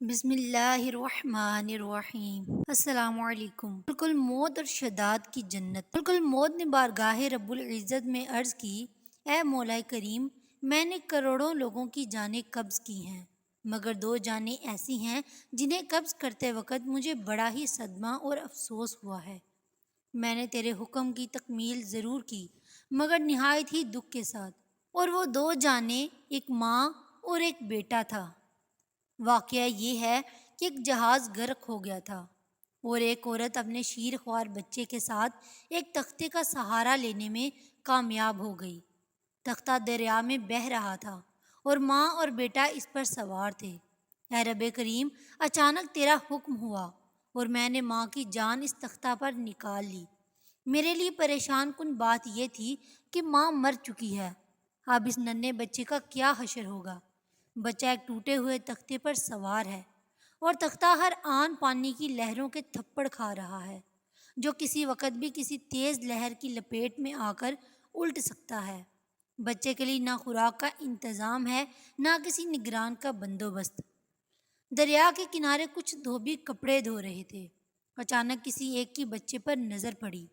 بسم اللہ الرحمن الرحیم۔ السلام علیکم۔ ملک الموت اور شداد کی جنت۔ ملک الموت نے بارگاہ رب العزت میں عرض کی، اے مولا کریم، میں نے کروڑوں لوگوں کی جانیں قبض کی ہیں، مگر دو جانیں ایسی ہیں جنہیں قبض کرتے وقت مجھے بڑا ہی صدمہ اور افسوس ہوا ہے۔ میں نے تیرے حکم کی تکمیل ضرور کی مگر نہایت ہی دکھ کے ساتھ، اور وہ دو جانیں ایک ماں اور ایک بیٹا تھا۔ واقعہ یہ ہے کہ ایک جہاز غرق ہو گیا تھا اور ایک عورت اپنے شیر خوار بچے کے ساتھ ایک تختے کا سہارا لینے میں کامیاب ہو گئی۔ تختہ دریا میں بہہ رہا تھا اور ماں اور بیٹا اس پر سوار تھے۔ اے رب کریم، اچانک تیرا حکم ہوا اور میں نے ماں کی جان اس تختہ پر نکال لی۔ میرے لیے پریشان کن بات یہ تھی کہ ماں مر چکی ہے، اب اس ننھے بچے کا کیا حشر ہوگا۔ بچہ ایک ٹوٹے ہوئے تختے پر سوار ہے اور تختہ ہر آن پانی کی لہروں کے تھپڑ کھا رہا ہے، جو کسی وقت بھی کسی تیز لہر کی لپیٹ میں آ کر الٹ سکتا ہے۔ بچے کے لیے نہ خوراک کا انتظام ہے، نہ کسی نگران کا بندوبست۔ دریا کے کنارے کچھ دھوبی کپڑے دھو رہے تھے۔ اچانک کسی ایک کی بچے پر نظر پڑی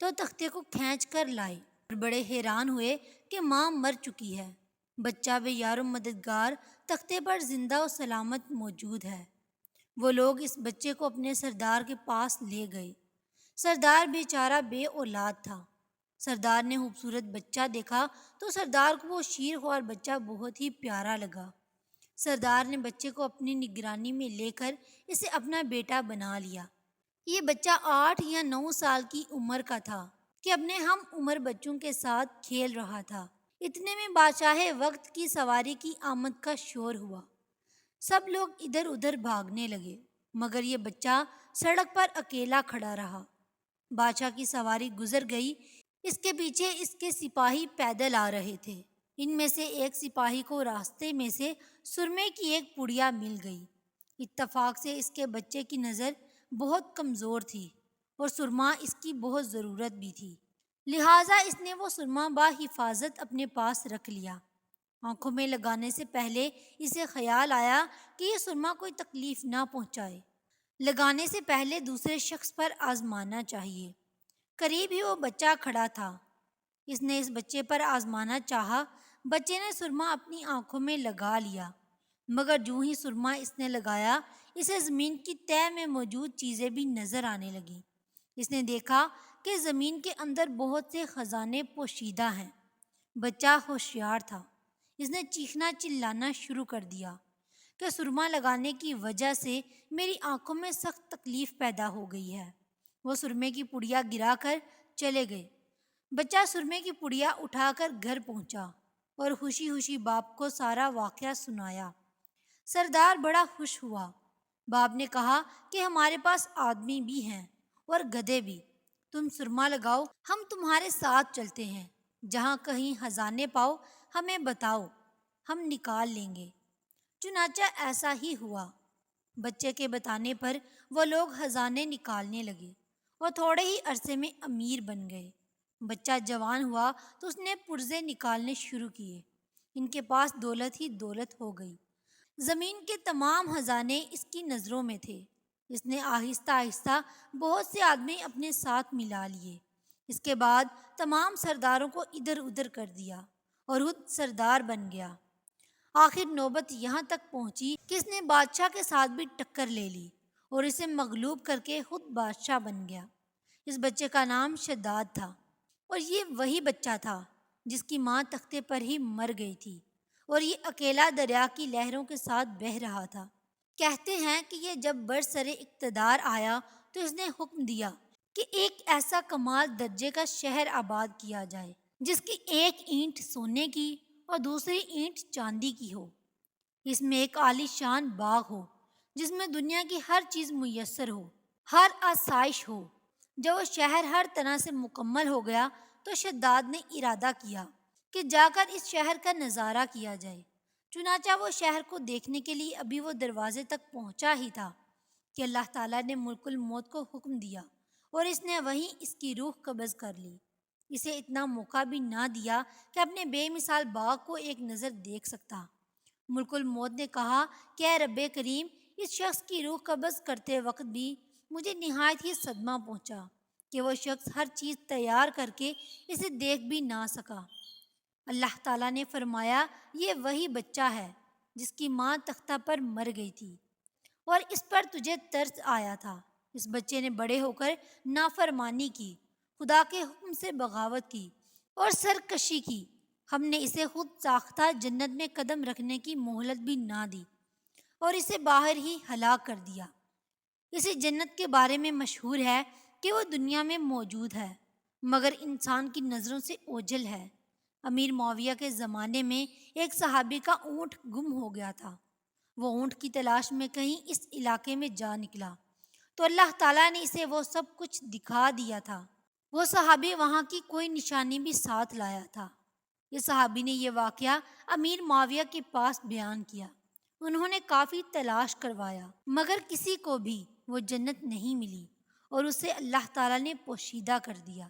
تو تختے کو کھینچ کر لائے اور بڑے حیران ہوئے کہ ماں مر چکی ہے، بچہ بے یار و مددگار تختے پر زندہ و سلامت موجود ہے۔ وہ لوگ اس بچے کو اپنے سردار کے پاس لے گئے۔ سردار بیچارہ بے اولاد تھا۔ سردار نے خوبصورت بچہ دیکھا تو سردار کو وہ شیر خوار بچہ بہت ہی پیارا لگا۔ سردار نے بچے کو اپنی نگرانی میں لے کر اسے اپنا بیٹا بنا لیا۔ یہ بچہ 8 یا 9 سال کی عمر کا تھا کہ اپنے ہم عمر بچوں کے ساتھ کھیل رہا تھا۔ اتنے میں بادشاہ وقت کی سواری کی آمد کا شور ہوا۔ سب لوگ ادھر ادھر بھاگنے لگے مگر یہ بچہ سڑک پر اکیلا کھڑا رہا۔ بادشاہ کی سواری گزر گئی، اس کے پیچھے اس کے سپاہی پیدل آ رہے تھے۔ ان میں سے ایک سپاہی کو راستے میں سے سرمے کی ایک پڑیا مل گئی۔ اتفاق سے اس کے بچے کی نظر بہت کمزور تھی اور سرما اس کی بہت ضرورت بھی تھی، لہٰذا اس نے وہ سرما بحفاظت اپنے پاس رکھ لیا۔ آنکھوں میں لگانے سے پہلے اسے خیال آیا کہ یہ سرما کوئی تکلیف نہ پہنچائے، لگانے سے پہلے دوسرے شخص پر آزمانا چاہیے۔ قریب ہی وہ بچہ کھڑا تھا، اس نے اس بچے پر آزمانا چاہا۔ بچے نے سرما اپنی آنکھوں میں لگا لیا مگر جو ہی سرما اس نے لگایا، اسے زمین کی تہہ میں موجود چیزیں بھی نظر آنے لگیں۔ اس نے دیکھا کہ زمین کے اندر بہت سے خزانے پوشیدہ ہیں۔ بچہ ہوشیار تھا، اس نے چیخنا چلانا شروع کر دیا کہ سرما لگانے کی وجہ سے میری آنکھوں میں سخت تکلیف پیدا ہو گئی ہے۔ وہ سرمے کی پڑیا گرا کر چلے گئے۔ بچہ سرمے کی پڑیا اٹھا کر گھر پہنچا اور خوشی خوشی باپ کو سارا واقعہ سنایا۔ سردار بڑا خوش ہوا۔ باپ نے کہا کہ ہمارے پاس آدمی بھی ہیں اور گدھے بھی، تم سرما لگاؤ، ہم تمہارے ساتھ چلتے ہیں، جہاں کہیں خزانے پاؤ ہمیں بتاؤ، ہم نکال لیں گے۔ چنانچہ ایسا ہی ہوا۔ بچے کے بتانے پر وہ لوگ خزانے نکالنے لگے اور تھوڑے ہی عرصے میں امیر بن گئے۔ بچہ جوان ہوا تو اس نے پرزے نکالنے شروع کیے۔ ان کے پاس دولت ہی دولت ہو گئی۔ زمین کے تمام خزانے اس کی نظروں میں تھے۔ اس نے آہستہ آہستہ بہت سے آدمی اپنے ساتھ ملا لیے۔ اس کے بعد تمام سرداروں کو ادھر ادھر کر دیا اور خود سردار بن گیا۔ آخر نوبت یہاں تک پہنچی کہ اس نے بادشاہ کے ساتھ بھی ٹکر لے لی اور اسے مغلوب کر کے خود بادشاہ بن گیا۔ اس بچے کا نام شداد تھا اور یہ وہی بچہ تھا جس کی ماں تختے پر ہی مر گئی تھی اور یہ اکیلا دریا کی لہروں کے ساتھ بہہ رہا تھا۔ کہتے ہیں کہ یہ جب برسر اقتدار آیا تو اس نے حکم دیا کہ ایک ایسا کمال درجے کا شہر آباد کیا جائے جس کی ایک اینٹ سونے کی اور دوسری اینٹ چاندی کی ہو۔ اس میں ایک عالی شان باغ ہو جس میں دنیا کی ہر چیز میسر ہو، ہر آسائش ہو۔ جب وہ شہر ہر طرح سے مکمل ہو گیا تو شداد نے ارادہ کیا کہ جا کر اس شہر کا نظارہ کیا جائے۔ چنانچہ وہ شہر کو دیکھنے کے لیے ابھی وہ دروازے تک پہنچا ہی تھا کہ اللہ تعالیٰ نے ملک الموت کو حکم دیا اور اس نے وہیں اس کی روح قبض کر لی۔ اسے اتنا موقع بھی نہ دیا کہ اپنے بے مثال باغ کو ایک نظر دیکھ سکتا۔ ملک الموت نے کہا کہ اے رب کریم، اس شخص کی روح قبض کرتے وقت بھی مجھے نہایت ہی صدمہ پہنچا کہ وہ شخص ہر چیز تیار کر کے اسے دیکھ بھی نہ سکا۔ اللہ تعالیٰ نے فرمایا، یہ وہی بچہ ہے جس کی ماں تختہ پر مر گئی تھی اور اس پر تجھے ترس آیا تھا۔ اس بچے نے بڑے ہو کر نافرمانی کی، خدا کے حکم سے بغاوت کی اور سرکشی کی۔ ہم نے اسے خود ساختہ جنت میں قدم رکھنے کی مہلت بھی نہ دی اور اسے باہر ہی ہلاک کر دیا۔ اسی جنت کے بارے میں مشہور ہے کہ وہ دنیا میں موجود ہے مگر انسان کی نظروں سے اوجھل ہے۔ امیر معاویہ کے زمانے میں ایک صحابی کا اونٹ گم ہو گیا تھا۔ وہ اونٹ کی تلاش میں کہیں اس علاقے میں جا نکلا تو اللہ تعالیٰ نے اسے وہ سب کچھ دکھا دیا تھا۔ وہ صحابی وہاں کی کوئی نشانی بھی ساتھ لایا تھا۔ یہ صحابی نے یہ واقعہ امیر معاویہ کے پاس بیان کیا۔ انہوں نے کافی تلاش کروایا مگر کسی کو بھی وہ جنت نہیں ملی اور اسے اللہ تعالیٰ نے پوشیدہ کر دیا۔